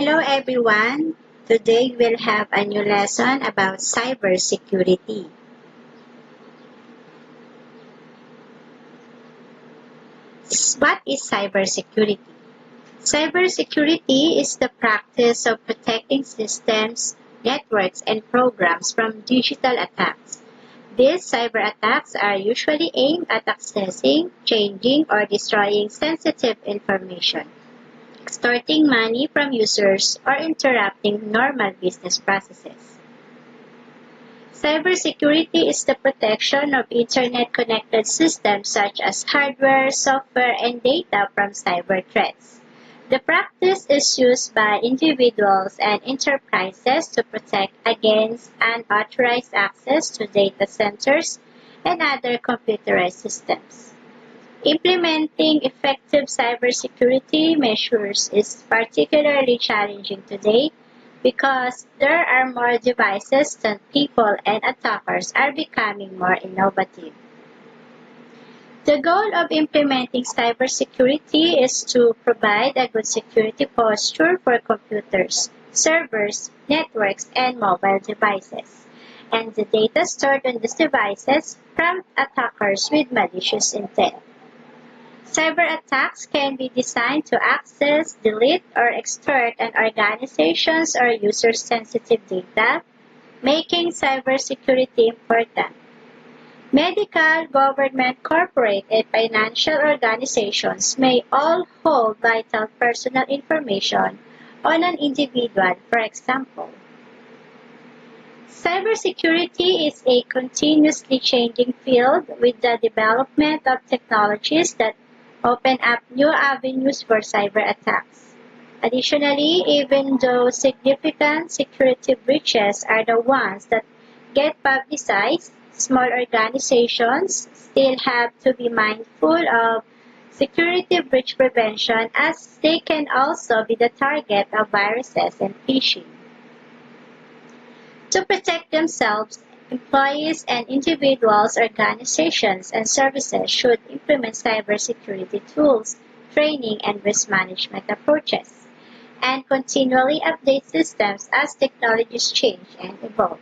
Hello everyone. Today we'll have a new lesson about cybersecurity. What is cybersecurity? Cybersecurity is the practice of protecting systems, networks, and programs from digital attacks. These cyber attacks are usually aimed at accessing, changing, or destroying sensitive information, extorting money from users, or interrupting normal business processes. Cybersecurity is the protection of Internet-connected systems such as hardware, software, and data from cyber threats. The practice is used by individuals and enterprises to protect against unauthorized access to data centers and other computerized systems. Implementing effective cybersecurity measures is particularly challenging today because there are more devices than people and attackers are becoming more innovative. The goal of implementing cybersecurity is to provide a good security posture for computers, servers, networks, and mobile devices, and the data stored on these devices from attackers with malicious intent. Cyber attacks can be designed to access, delete, or extort an organization's or user's sensitive data, making cybersecurity important. Medical, government, corporate, and financial organizations may all hold vital personal information on an individual, for example. Cybersecurity is a continuously changing field with the development of technologies that open up new avenues for cyber attacks. Additionally, even though significant security breaches are the ones that get publicized, small organizations still have to be mindful of security breach prevention as they can also be the target of viruses and phishing. To protect themselves, employees and individuals, organizations, and services should implement cybersecurity tools, training, and risk management approaches, and continually update systems as technologies change and evolve.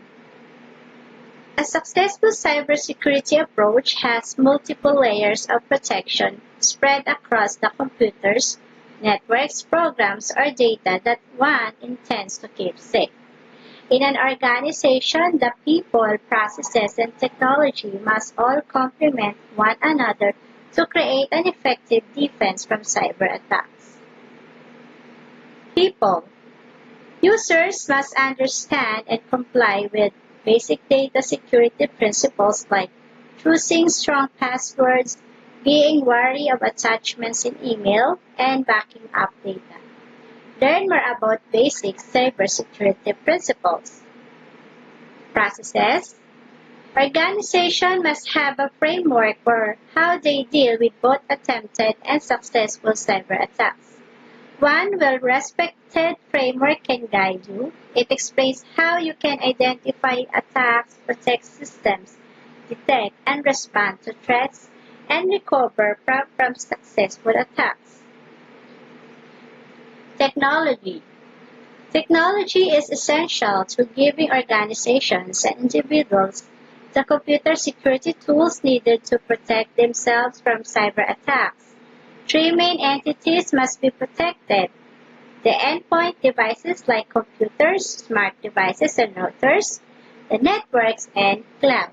A successful cybersecurity approach has multiple layers of protection spread across the computers, networks, programs, or data that one intends to keep safe. In an organization, the people, processes, and technology must all complement one another to create an effective defense from cyber attacks. People. Users must understand and comply with basic data security principles like choosing strong passwords, being wary of attachments in email, and backing up data. Learn more about basic cybersecurity principles. Processes. Organizations must have a framework for how they deal with both attempted and successful cyber attacks. One well-respected framework can guide you. It explains how you can identify attacks, protect systems, detect and respond to threats, and recover from successful attacks. Technology. Technology is essential to giving organizations and individuals the computer security tools needed to protect themselves from cyber attacks. Three main entities must be protected: the endpoint devices like computers, smart devices, and routers, the networks, and cloud.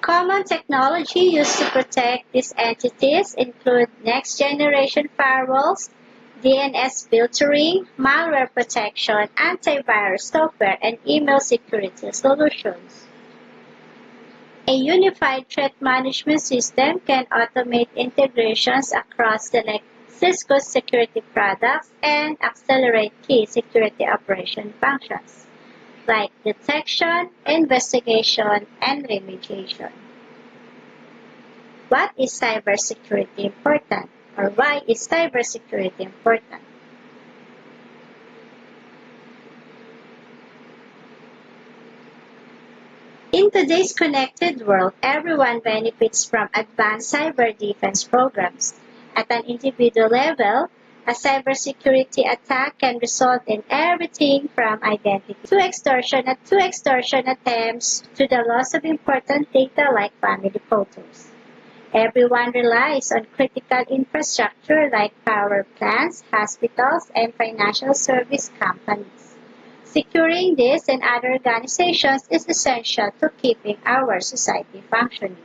Common technology used to protect these entities include next-generation firewalls, DNS filtering, malware protection, antivirus software, and email security solutions. A unified threat management system can automate integrations across select Cisco security products and accelerate key security operation functions like detection, investigation, and remediation. What is cybersecurity important? Or why is cybersecurity important? In today's connected world, everyone benefits from advanced cyber defense programs. At an individual level, A cybersecurity attack can result in everything from identity to extortion attempts to the loss of important data like family photos. Everyone relies on critical infrastructure like power plants, hospitals, and financial service companies. Securing these and other organizations is essential to keeping our society functioning.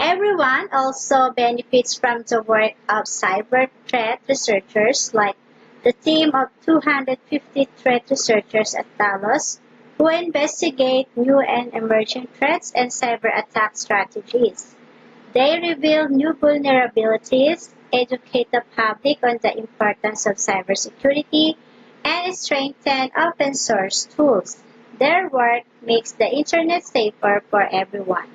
Everyone also benefits from the work of cyber threat researchers like the team of 250 threat researchers at Talos who investigate new and emerging threats and cyber attack strategies. They reveal new vulnerabilities, educate the public on the importance of cybersecurity, and strengthen open source tools. Their work makes the internet safer for everyone.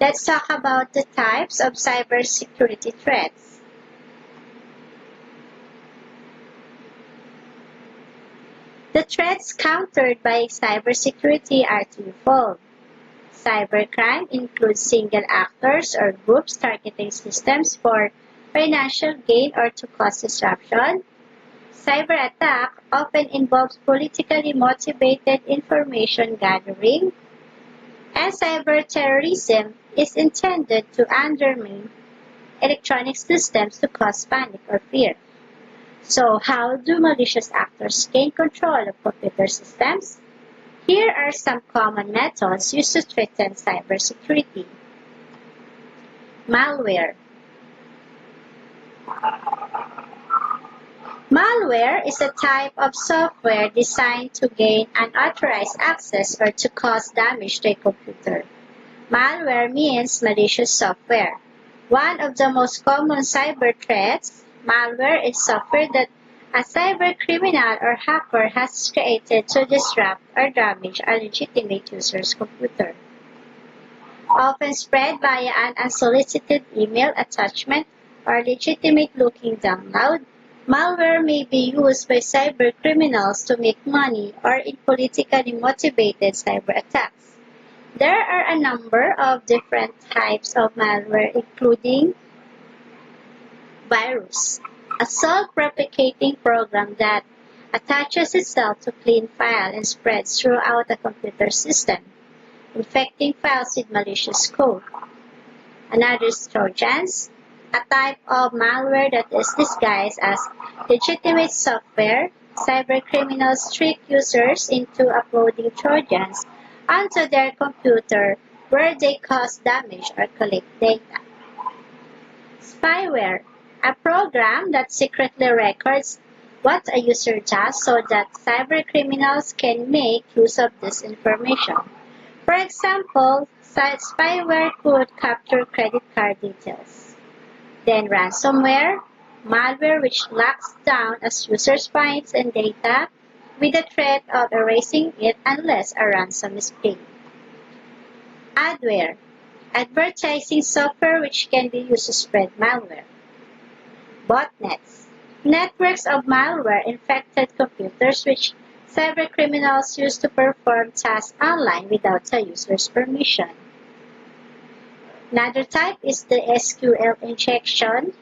Let's talk about the types of cybersecurity threats. The threats countered by cybersecurity are twofold. Cybercrime includes single actors or groups targeting systems for financial gain or to cause disruption. Cyber attack often involves politically motivated information gathering, and cyber terrorism is intended to undermine electronic systems to cause panic or fear. So, how do malicious actors gain control of computer systems? Here are some common methods used to threaten cybersecurity. Malware. Malware is a type of software designed to gain unauthorized access or to cause damage to a computer. Malware means malicious software. One of the most common cyber threats, malware is software that a cyber criminal or hacker has created to disrupt or damage a legitimate user's computer. Often spread via an unsolicited email attachment or legitimate-looking download, malware may be used by cyber criminals to make money or in politically motivated cyber attacks. There are a number of different types of malware, including virus, a self-replicating program that attaches itself to clean file and spreads throughout a computer system, infecting files with malicious code. Another is Trojans, a type of malware that is disguised as legitimate software. Cybercriminals trick users into uploading Trojans onto their computer where they cause damage or collect data. Spyware, a program that secretly records what a user does so that cybercriminals can make use of this information. For example, spyware could capture credit card details. Then ransomware, malware which locks down a user's files and data with the threat of erasing it unless a ransom is paid. Adware, advertising software which can be used to spread malware. Botnets, networks of malware-infected computers which cybercriminals use to perform tasks online without a user's permission. Another type is the SQL injection.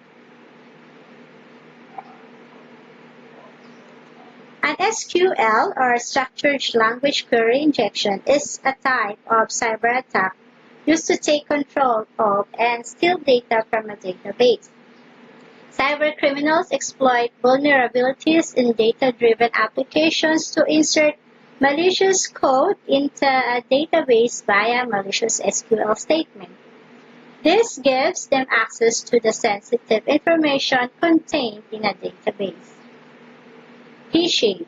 An SQL or structured language query injection is a type of cyber attack used to take control of and steal data from a database. Cybercriminals exploit vulnerabilities in data-driven applications to insert malicious code into a database via malicious SQL statement. This gives them access to the sensitive information contained in a database. Phishing.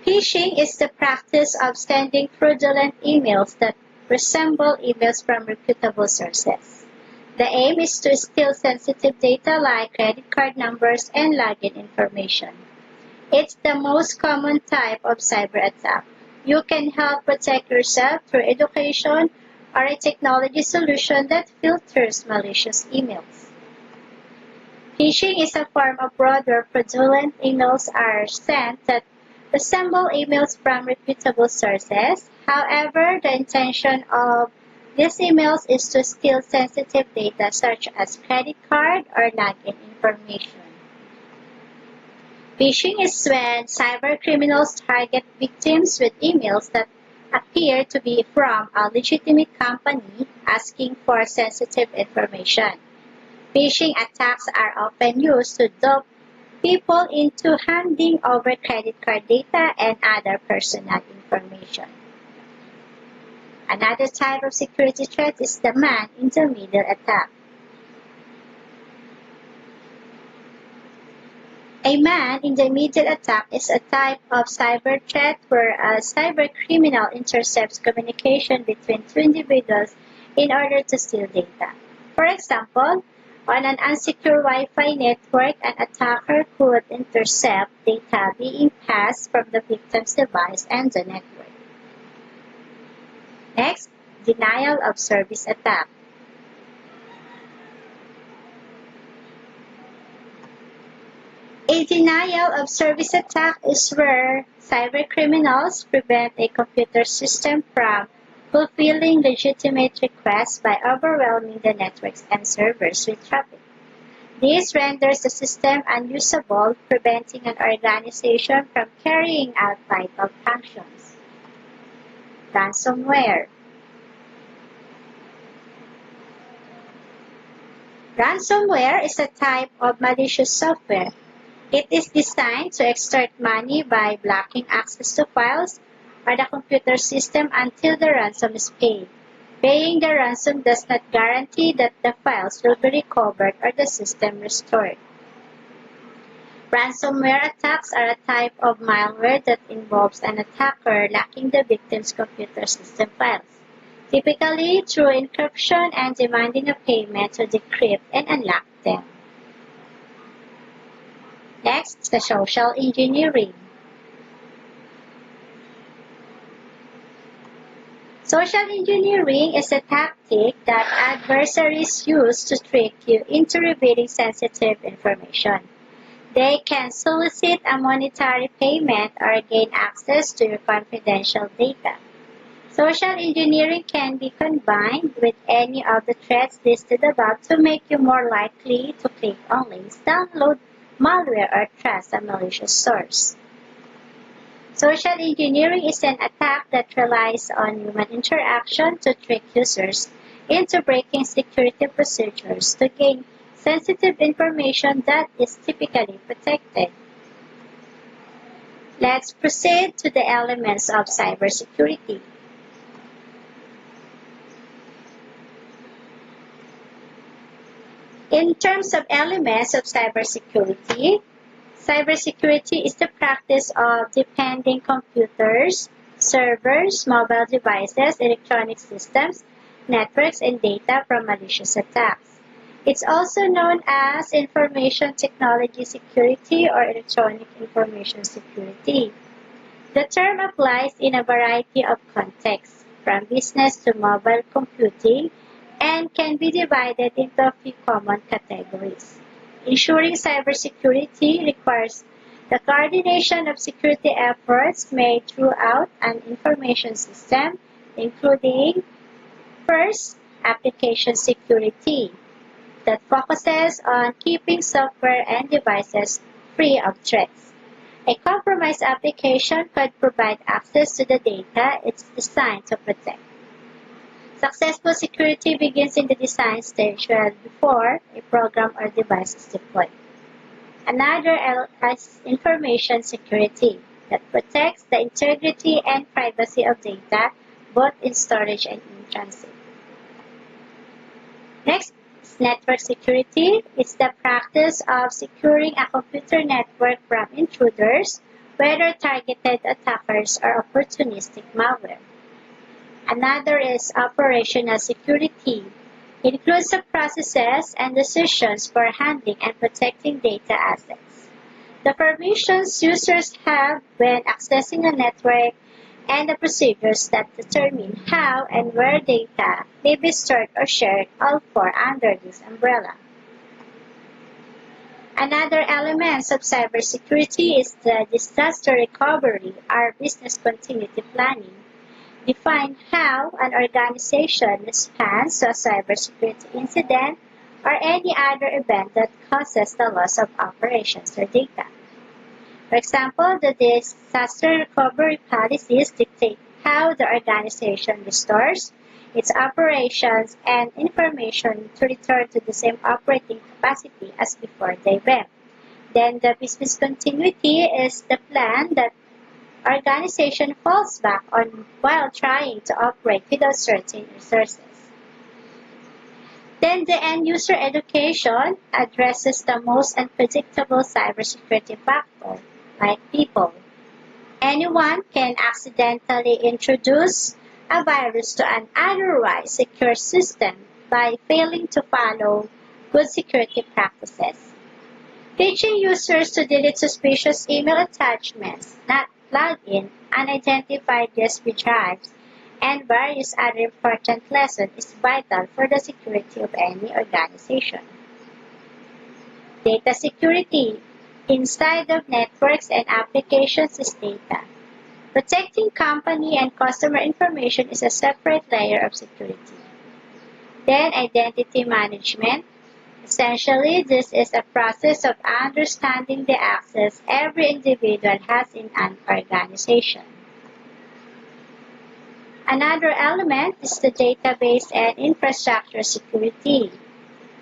Phishing is the practice of sending fraudulent emails that resemble emails from reputable sources. The aim is to steal sensitive data like credit card numbers and login information. It's the most common type of cyber attack. You can help protect yourself through education or a technology solution that filters malicious emails. Phishing is a form of fraud where fraudulent emails are sent that resemble emails from reputable sources. However, the intention of These emails is to steal sensitive data such as credit card or login information. Phishing is when cybercriminals target victims with emails that appear to be from a legitimate company asking for sensitive information. Phishing attacks are often used to dupe people into handing over credit card data and other personal information. Another type of security threat is the man-in-the-middle attack. A man-in-the-middle attack is a type of cyber threat where a cybercriminal intercepts communication between two individuals in order to steal data. For example, on an unsecure Wi-Fi network, an attacker could intercept data being passed from the victim's device and the network. Next, denial of service attack. A denial of service attack is where cybercriminals prevent a computer system from fulfilling legitimate requests by overwhelming the networks and servers with traffic. This renders the system unusable, preventing an organization from carrying out vital functions. Ransomware. Ransomware is a type of malicious software. It is designed to extort money by blocking access to files or the computer system until the ransom is paid. Paying the ransom does not guarantee that the files will be recovered or the system restored. Ransomware attacks are a type of malware that involves an attacker locking the victim's computer system files, typically through encryption and demanding a payment to decrypt and unlock them. Next, the social engineering. Social engineering is a tactic that adversaries use to trick you into revealing sensitive information. They can solicit a monetary payment or gain access to your confidential data. Social engineering can be combined with any of the threats listed above to make you more likely to click on links, download malware, or trust a malicious source. Social engineering is an attack that relies on human interaction to trick users into breaking security procedures to gain sensitive information that is typically protected. Let's proceed to the elements of cybersecurity. In terms of elements of cybersecurity, cybersecurity is the practice of defending computers, servers, mobile devices, electronic systems, networks, and data from malicious attacks. It's also known as information technology security or electronic information security. The term applies in a variety of contexts, from business to mobile computing, and can be divided into a few common categories. Ensuring cybersecurity requires the coordination of security efforts made throughout an information system, including, first, application security, that focuses on keeping software and devices free of threats. A compromised application could provide access to the data it's designed to protect. Successful security begins in the design stage well before a program or device is deployed. Another is information security that protects the integrity and privacy of data both in storage and in transit. Next is network security. It's the practice of securing a computer network from intruders, whether targeted attackers or opportunistic malware. Another is operational security. It includes the processes and decisions for handling and protecting data assets. The permissions users have when accessing a network and the procedures that determine how and where data may be stored or shared all fall under this umbrella. Another element of cybersecurity is the disaster recovery or business continuity planning. Define how an organization responds to a cybersecurity incident or any other event that causes the loss of operations or data. For example, the disaster recovery policies dictate how the organization restores its operations and information to return to the same operating capacity as before the event. Then the business continuity is the plan that organization falls back on while trying to operate without certain resources. Then the end-user education addresses the most unpredictable cybersecurity factor, like people. Anyone can accidentally introduce a virus to an otherwise secure system by failing to follow good security practices. Teaching users to delete suspicious email attachments, not log in, unidentified USB drives, and various other important lessons is vital for the security of any organization. Data security. Inside of networks and applications is data. Protecting company and customer information is a separate layer of security. Then identity management. Essentially, this is a process of understanding the access every individual has in an organization. Another element is the database and infrastructure security.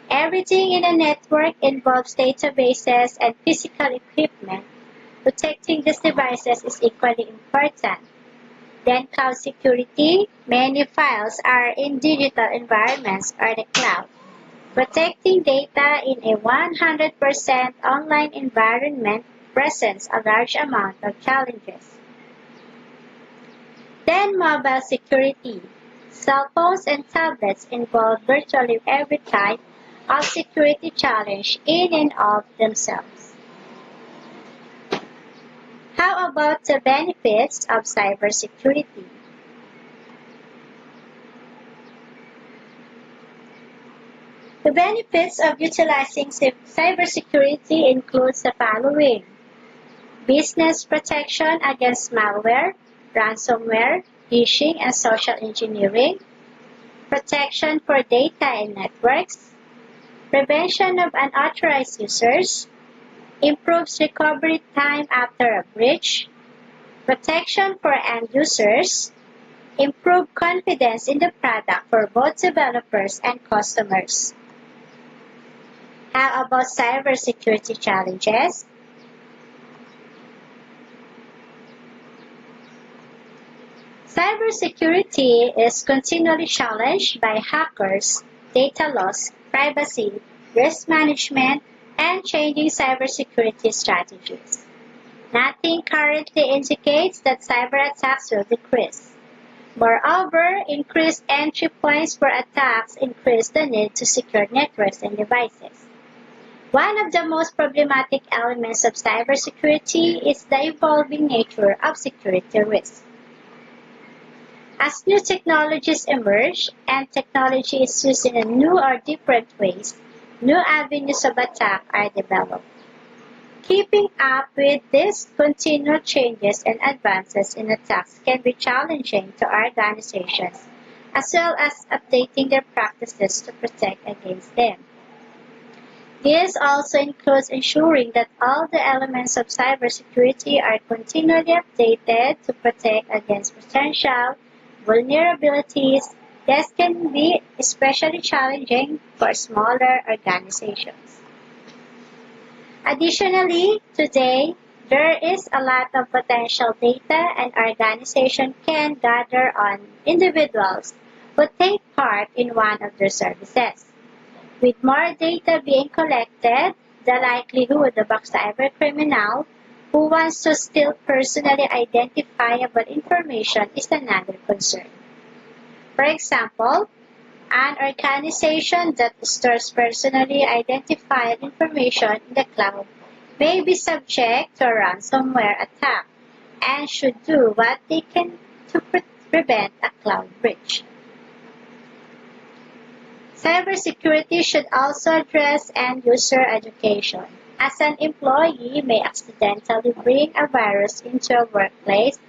Everything in a network involves databases and physical equipment. Protecting these devices is equally important. Then cloud security. Many files are in digital environments or the cloud. Protecting data in a 100% online environment presents a large amount of challenges. Then mobile security. Cell phones and tablets involve virtually every type of security challenge in and of themselves. How about the benefits of cybersecurity? The benefits of utilizing cybersecurity includes the following: business protection against malware, ransomware, phishing, and social engineering, protection for data and networks, prevention of unauthorized users, improves recovery time after a breach, protection for end users, improved confidence in the product for both developers and customers. How about cybersecurity challenges? Cybersecurity is continually challenged by hackers, data loss, privacy, risk management, and changing cybersecurity strategies. Nothing currently indicates that cyberattacks will decrease. Moreover, increased entry points for attacks increase the need to secure networks and devices. One of the most problematic elements of cybersecurity is the evolving nature of security risks. As new technologies emerge and technology is used in new or different ways, new avenues of attack are developed. Keeping up with these continual changes and advances in attacks can be challenging to organizations, as well as updating their practices to protect against them. This also includes ensuring that all the elements of cybersecurity are continually updated to protect against potential vulnerabilities. This can be especially challenging for smaller organizations. Additionally, today, there is a lot of potential data an organization can gather on individuals who take part in one of their services. With more data being collected, the likelihood of a cybercriminal who wants to steal personally identifiable information is another concern. For example, an organization that stores personally identifiable information in the cloud may be subject to a ransomware attack and should do what they can to prevent a cloud breach. Cybersecurity should also address end-user education, as an employee may accidentally bring a virus into a workplace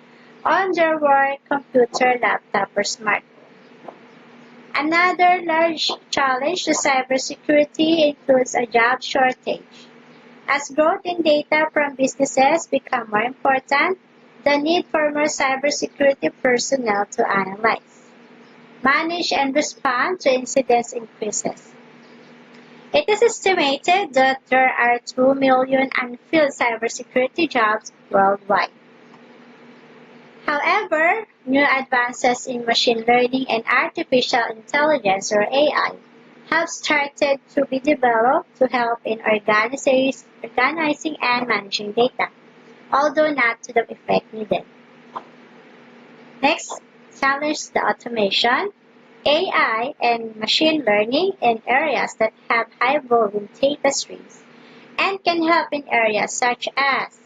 on their work computer, laptop, or smartphone. Another large challenge to cybersecurity includes a job shortage. As growth in data from businesses become more important, the need for more cybersecurity personnel to analyze, manage, and respond to incidents increases. It is estimated that there are 2 million unfilled cybersecurity jobs worldwide. However, new advances in machine learning and artificial intelligence or AI have started to be developed to help in organizing and managing data, although not to the effect needed. Next, challenge the automation, AI, and machine learning in areas that have high volume data streams and can help in areas such as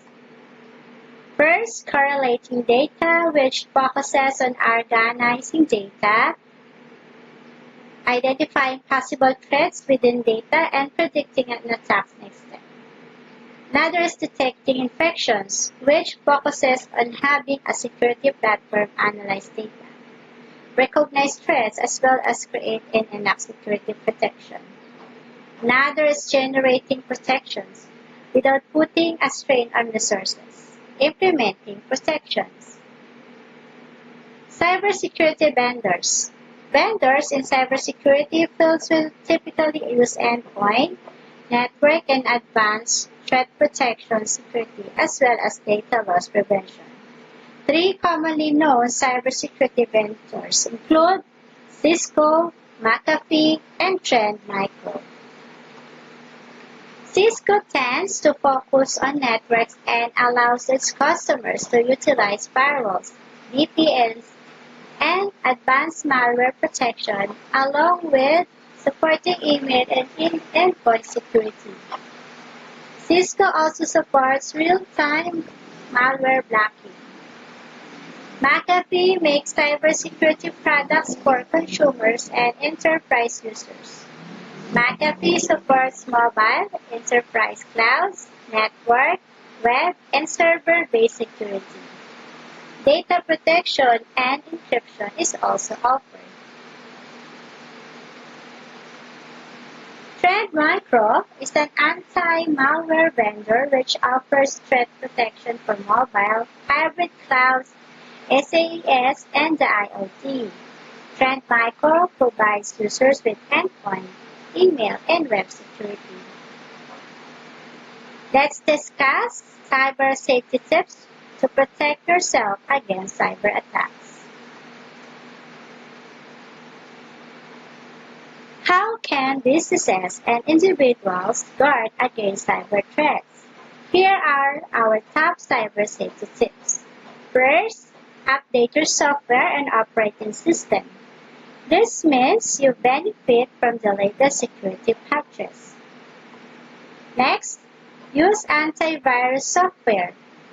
first, correlating data, which focuses on organizing data, identifying possible threats within data, and predicting an attack's next step. Another is detecting infections, which focuses on having a security platform analyze data, recognize threats, as well as create and enact security protection. Another is generating protections without putting a strain on resources, implementing protections. Cybersecurity vendors. Vendors in cybersecurity fields will typically use endpoint, network, and advanced threat protection security, as well as data loss prevention. Three commonly known cybersecurity vendors include Cisco, McAfee, and Trend Micro. Cisco tends to focus on networks and allows its customers to utilize firewalls, VPNs, and advanced malware protection, along with supporting email and endpoint security. Cisco also supports real-time malware blocking. McAfee makes cybersecurity products for consumers and enterprise users. McAfee supports mobile, enterprise clouds, network, web, and server-based security. Data protection and encryption is also offered. Trend Micro is an anti-malware vendor which offers threat protection for mobile, hybrid clouds, SaaS, and the IoT. Trend Micro provides users with endpoint, email, and web security. Let's discuss cyber safety tips to protect yourself against cyber attacks. How can businesses and individuals guard against cyber threats? Here are our top cyber safety tips. First, update your software and operating system. This means you benefit from the latest security patches. Next, use antivirus software.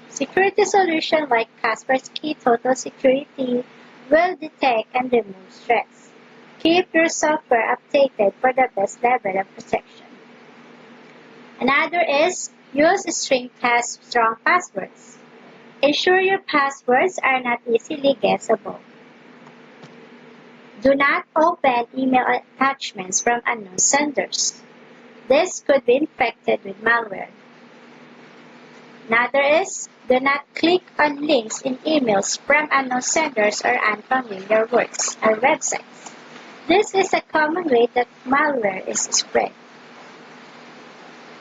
Security solutions like Kaspersky Total Security will detect and remove threats. Keep your software updated for the best level of protection. Another is use strong passwords. Ensure your passwords are not easily guessable. Do not open email attachments from unknown senders. This could be infected with malware. Another is do not click on links in emails from unknown senders or unfamiliar words or websites. This is a common way that malware is spread.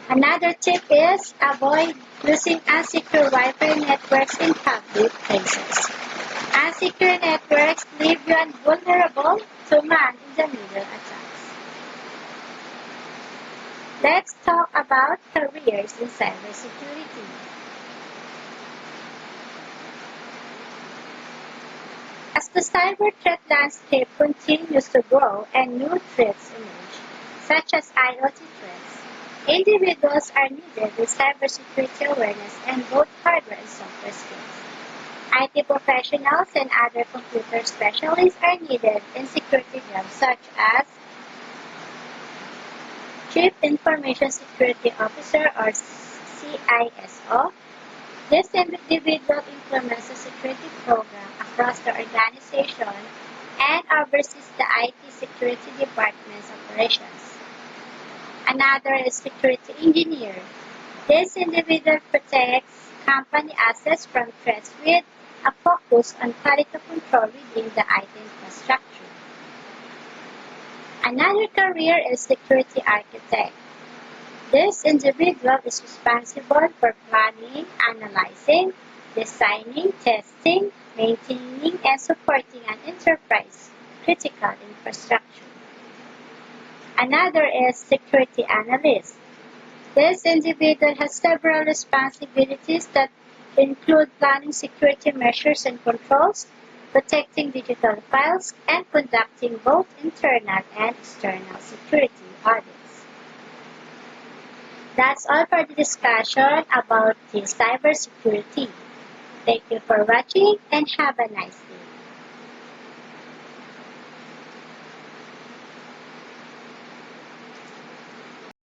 Another tip is avoid using unsecure Wi-Fi networks in public places. Unsecure networks leave you vulnerable to man-in-the-middle attacks. Let's talk about careers in cybersecurity. As the cyber threat landscape continues to grow and new threats emerge, such as IoT threats, individuals are needed with cybersecurity awareness and both hardware and software skills. IT professionals and other computer specialists are needed in security jobs such as Chief Information Security Officer or CISO, This individual implements a security program across the organization and oversees the IT security department's operations. Another is security engineer. This individual protects company assets from threats with a focus on quality control within the IT infrastructure. Another career is security architect. This individual is responsible for planning, analyzing, designing, testing, maintaining, and supporting an enterprise critical infrastructure. Another is security analyst. This individual has several responsibilities that include planning security measures and controls, protecting digital files, and conducting both internal and external security audits. That's all for the discussion about the cybersecurity. Thank you for watching and have a nice day.